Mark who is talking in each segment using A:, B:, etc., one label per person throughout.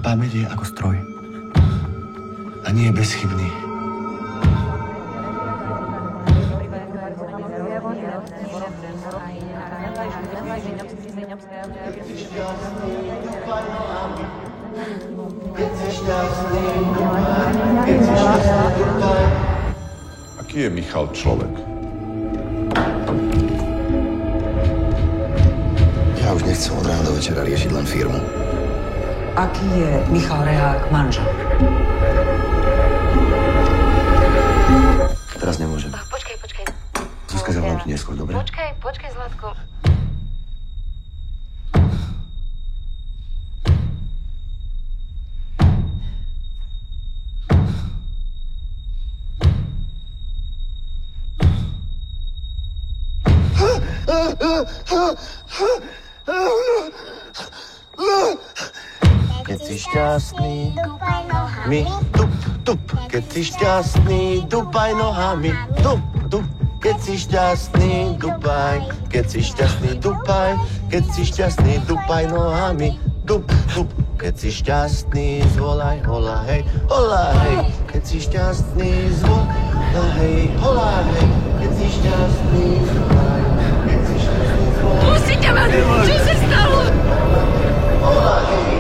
A: pamäť je ako stroj. A nie je bezchybný.
B: Aký je Michal človek?
A: Ja už nechcem od rána do večera riešiť len firmu.
C: Aký je Michal Rehák manžel?
A: Teraz nemôžem.
D: Počkaj.
A: Zuzka, zavolám ti neskôr, dobre?
D: Počkaj, Zlatko.
A: Keď si šťastný, mi tup. Keď si šťastný, dupaj nohami. Tup. Keď si šťastný, dupaj. Keď si šťastný, dupaj. Keď si šťastný, dupaj nohami. Tup. Keď si šťastný, zvolaj, hola, hej. Keď si šťastný, zvolaj, hej, hola, hej. Keď si šťastný, zvolaj. Keď si šťastný, zvolaj.
D: Pustíte ma! Čo sa stalo?
A: Hola, hej.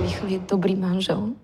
D: Michal je dobrý manžel.